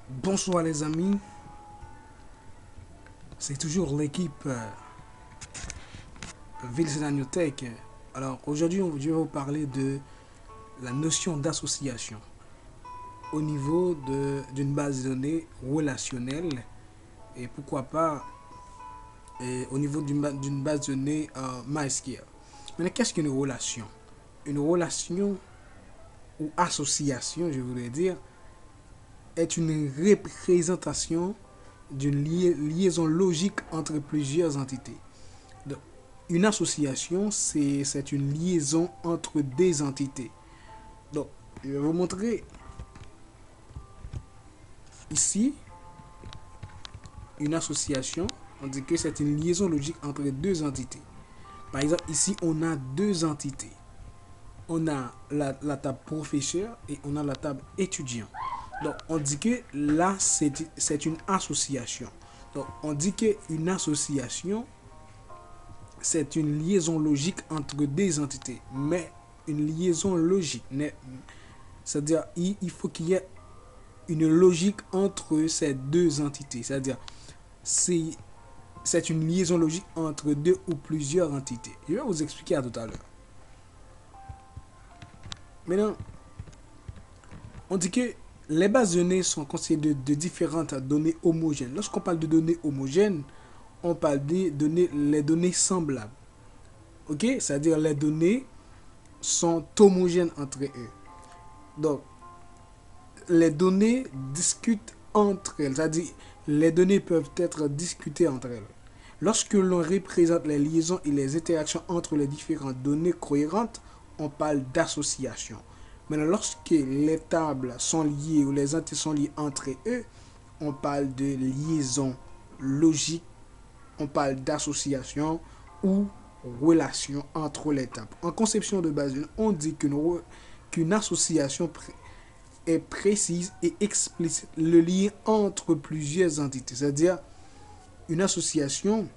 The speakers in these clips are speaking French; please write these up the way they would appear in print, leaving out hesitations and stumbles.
Bonsoir les amis, c'est toujours l'équipe Villes Nanotech. Alors aujourd'hui, je vais vous parler de la notion d'association au niveau d'une base de données relationnelle et pourquoi pas au niveau d'une base de données MySQL. Mais qu'est-ce qu'une relation? Une relation ou association, je voudrais dire, est une représentation d'une liaison logique entre plusieurs entités. Donc, une association, c'est une liaison entre des entités. Donc, je vais vous montrer ici une association. On dit que c'est une liaison logique entre deux entités. Par exemple, ici, on a deux entités. On a la table professeur et on a la table étudiant. Donc, on dit que là, c'est une association. Donc, on dit qu'une association, c'est une liaison logique entre deux entités. Mais une liaison logique, c'est-à-dire il faut qu'il y ait une logique entre ces deux entités. C'est-à-dire, c'est une liaison logique entre deux ou plusieurs entités. Je vais vous expliquer à tout à l'heure. Maintenant, on dit que les bases de données sont constituées de différentes données homogènes. Lorsqu'on parle de données homogènes, on parle des données, les données semblables. Ok? C'est-à-dire les données sont homogènes entre eux. Donc, les données discutent entre elles. C'est-à-dire, les données peuvent être discutées entre elles. Lorsque l'on représente les liaisons et les interactions entre les différentes données cohérentes, on parle d'association. Maintenant, lorsque les tables sont liées ou les entités sont liées entre eux, on parle de liaison logique, on parle d'association ou relation entre les tables. En conception de base, on dit qu'une association est précise et explicite le lien entre plusieurs entités. C'est-à-dire, une association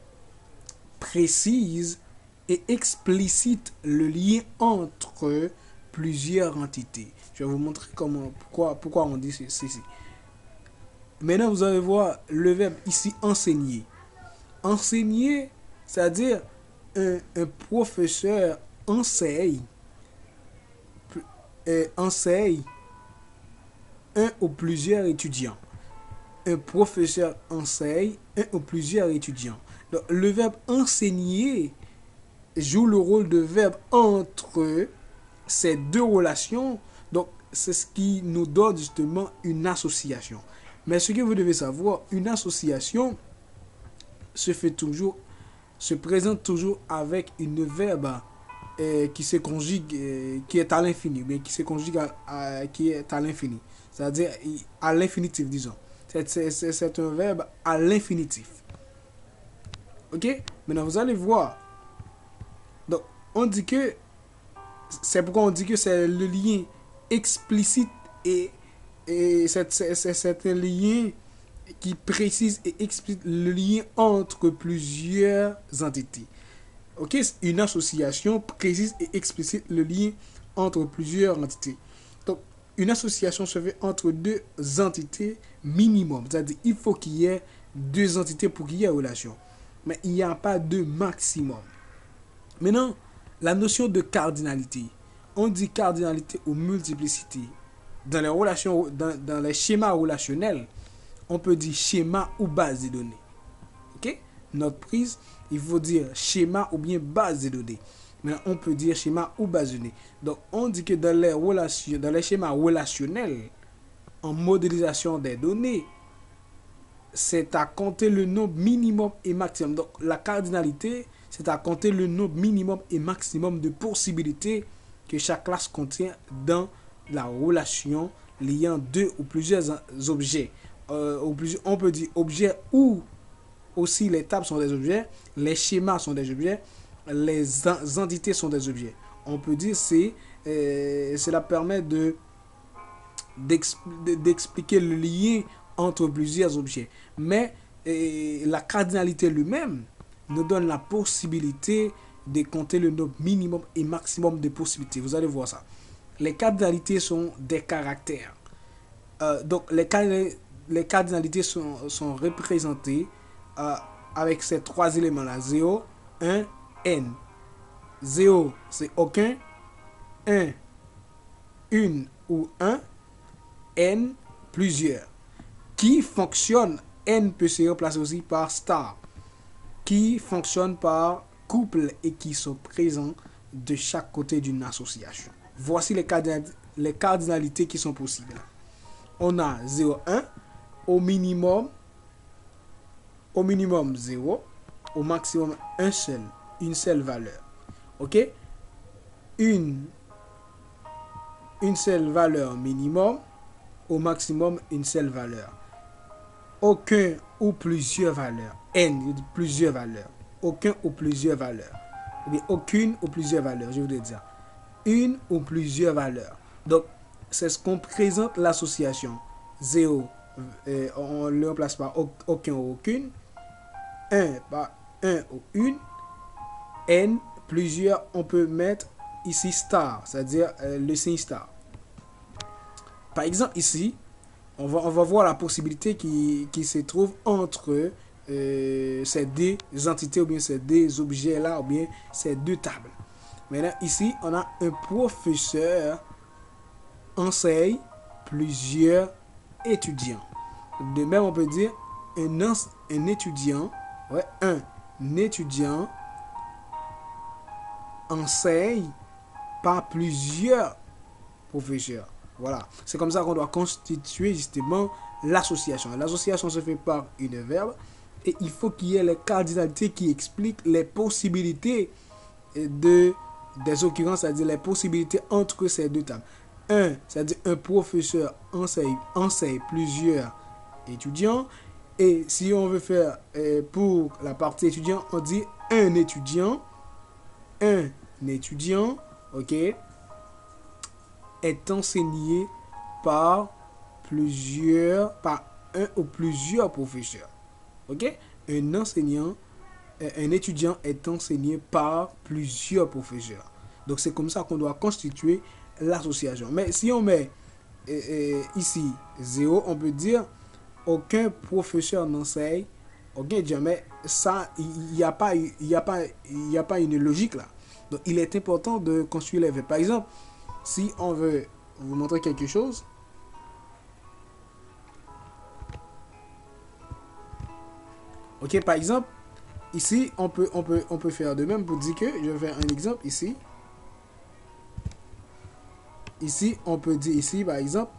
précise et explicite le lien entre plusieurs entités. Je vais vous montrer pourquoi on dit ceci. Maintenant, vous allez voir le verbe ici enseigner. Enseigner, c'est-à-dire un professeur enseigne un ou plusieurs étudiants. Un professeur enseigne un ou plusieurs étudiants. Donc, le verbe enseigner joue le rôle de verbe entre ces deux relations. Donc, c'est ce qui nous donne justement une association. Mais ce que vous devez savoir, une association se présente toujours avec une verbe qui se conjugue, qui est à l'infini, mais qui se conjugue qui est à l'infini. C'est-à-dire à l'infinitif, disons. C'est un verbe à l'infinitif. Ok? Maintenant, vous allez voir. Donc, on dit que c'est pourquoi on dit que c'est le lien explicite et c'est un lien qui précise et explique le lien entre plusieurs entités. Ok, une association précise et explicite le lien entre plusieurs entités. Donc, une association se fait entre deux entités minimum. C'est-à-dire, il faut qu'il y ait deux entités pour qu'il y ait relation. Mais il n'y a pas de maximum. Maintenant, la notion de cardinalité. On dit cardinalité ou multiplicité. Dans les relations, dans les schémas relationnels, on peut dire schéma ou base de données. Ok? Notre prise, il faut dire schéma ou bien base de données. Maintenant, on peut dire schéma ou base de données. Donc, on dit que dans les schémas relationnels, en modélisation des données, c'est à compter le nombre minimum et maximum. Donc, la cardinalité, c'est à compter le nombre minimum et maximum de possibilités que chaque classe contient dans la relation liant deux ou plusieurs objets. On peut dire objets ou aussi les tables sont des objets, les schémas sont des objets, les entités sont des objets. On peut dire cela permet d'expliquer le lien entre plusieurs objets. Mais la cardinalité lui-même nous donne la possibilité de compter le nombre minimum et maximum de possibilités. Vous allez voir ça. Les cardinalités sont des caractères. Donc, les cardinalités sont représentées avec ces trois éléments-là. 0, 1, n. 0, c'est aucun. 1, une ou un. N, plusieurs. Qui fonctionne, n peut se remplacer aussi par star. Qui fonctionne par couple et qui sont présents de chaque côté d'une association. Voici les cardinalités qui sont possibles. On a 0, 1, au minimum 0, au maximum une seule valeur. Ok? Une seule valeur minimum, au maximum une seule valeur. Aucun ou plusieurs valeurs. N, plusieurs valeurs. Aucun ou plusieurs valeurs. Ou bien aucune ou plusieurs valeurs, je voudrais dire. Une ou plusieurs valeurs. Donc, c'est ce qu'on présente l'association. 0, on le remplace par aucun ou aucune. 1 par 1 ou une. N, plusieurs, on peut mettre ici star, c'est-à-dire le signe star. Par exemple, ici, on va voir la possibilité qui se trouve entre ces deux entités ou bien ces deux objets-là ou bien ces deux tables. Maintenant, ici, on a un professeur enseigne plusieurs étudiants. De même, on peut dire un étudiant, un étudiant enseigne par plusieurs professeurs. Voilà, c'est comme ça qu'on doit constituer justement l'association. L'association se fait par une verbe et il faut qu'il y ait les cardinalités qui expliquent les possibilités des occurrences, c'est-à-dire les possibilités entre ces deux tables. Un, c'est-à-dire un professeur enseigne plusieurs étudiants. Et si on veut faire pour la partie étudiant, on dit un étudiant, ok, est enseigné par un ou plusieurs professeurs. Ok? Un étudiant est enseigné par plusieurs professeurs. Donc c'est comme ça qu'on doit constituer l'association. Mais si on met ici 0, on peut dire aucun professeur n'enseigne, ok, mais ça, il n'y a pas une logique là. Donc il est important de construire les verbes. Par exemple, si on veut vous montrer quelque chose, ok, par exemple, ici, on peut faire de même pour dire que, je vais faire un exemple ici. Ici, on peut dire ici, par exemple,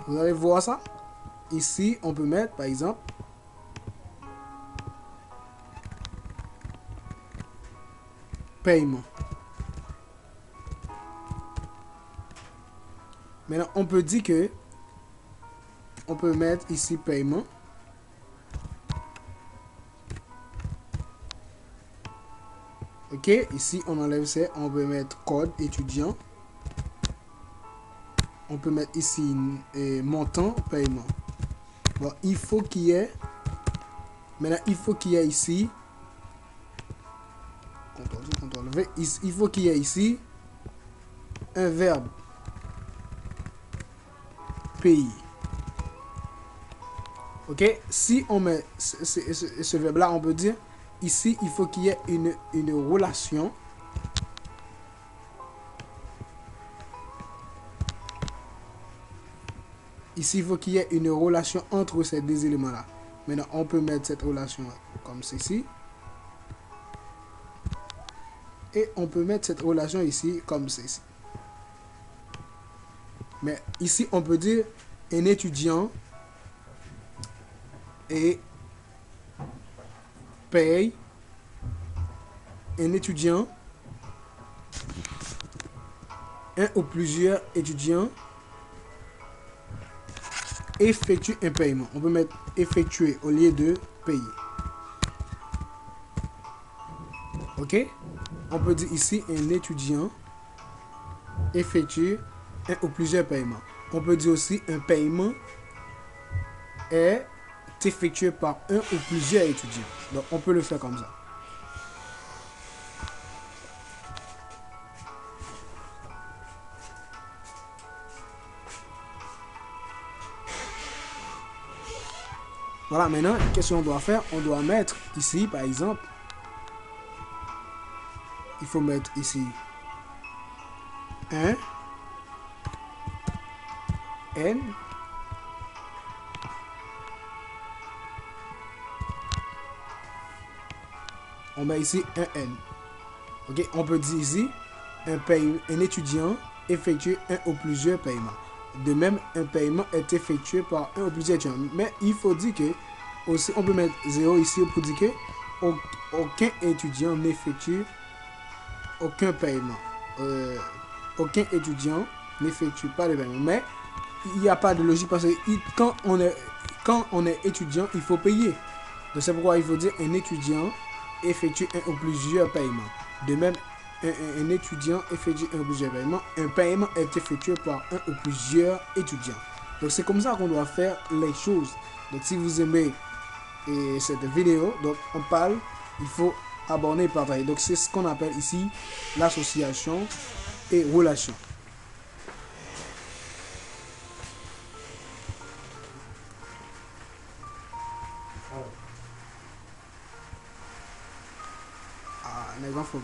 vous allez voir ça. Ici, on peut mettre, par exemple, paiement. Maintenant, on peut dire que on peut mettre ici paiement. Ok, ici on enlève ça, on peut mettre code étudiant. On peut mettre ici montant paiement. Bon, il faut qu'il y ait, maintenant il faut qu'il y ait ici, CTRL V, il faut qu'il y ait ici un verbe payer. Ok, si on met ce verbe là, on peut dire ici il faut qu'il y ait une relation ici il faut qu'il y ait une relation entre ces deux éléments là. Maintenant on peut mettre cette relation comme ceci et on peut mettre cette relation ici comme ceci. Mais ici on peut dire un étudiant et paye, un étudiant, un ou plusieurs étudiants effectue un paiement. On peut mettre effectuer au lieu de payer. Ok? On peut dire ici un étudiant effectue un ou plusieurs paiements. On peut dire aussi un paiement est effectué par un ou plusieurs étudiants. Donc on peut le faire comme ça. Voilà, maintenant, qu'est-ce qu'on doit faire? On doit mettre ici, par exemple, il faut mettre ici 1, N, on met ici un N. Ok, on peut dire ici, un étudiant effectue un ou plusieurs paiements. De même, un paiement est effectué par un ou plusieurs étudiants. Mais il faut dire que, aussi, on peut mettre 0 ici pour dire que aucun étudiant n'effectue aucun paiement. Aucun étudiant n'effectue pas de paiement. Mais il n'y a pas de logique parce que quand on est étudiant, il faut payer. Donc c'est pourquoi il faut dire un étudiant effectue un ou plusieurs paiements. De même, un étudiant effectue un ou plusieurs paiements. Un paiement est effectué par un ou plusieurs étudiants. Donc c'est comme ça qu'on doit faire les choses. Donc si vous aimez cette vidéo, donc on parle, il faut abonner et partager. Donc c'est ce qu'on appelle ici l'association et relation. Ah, un exemple.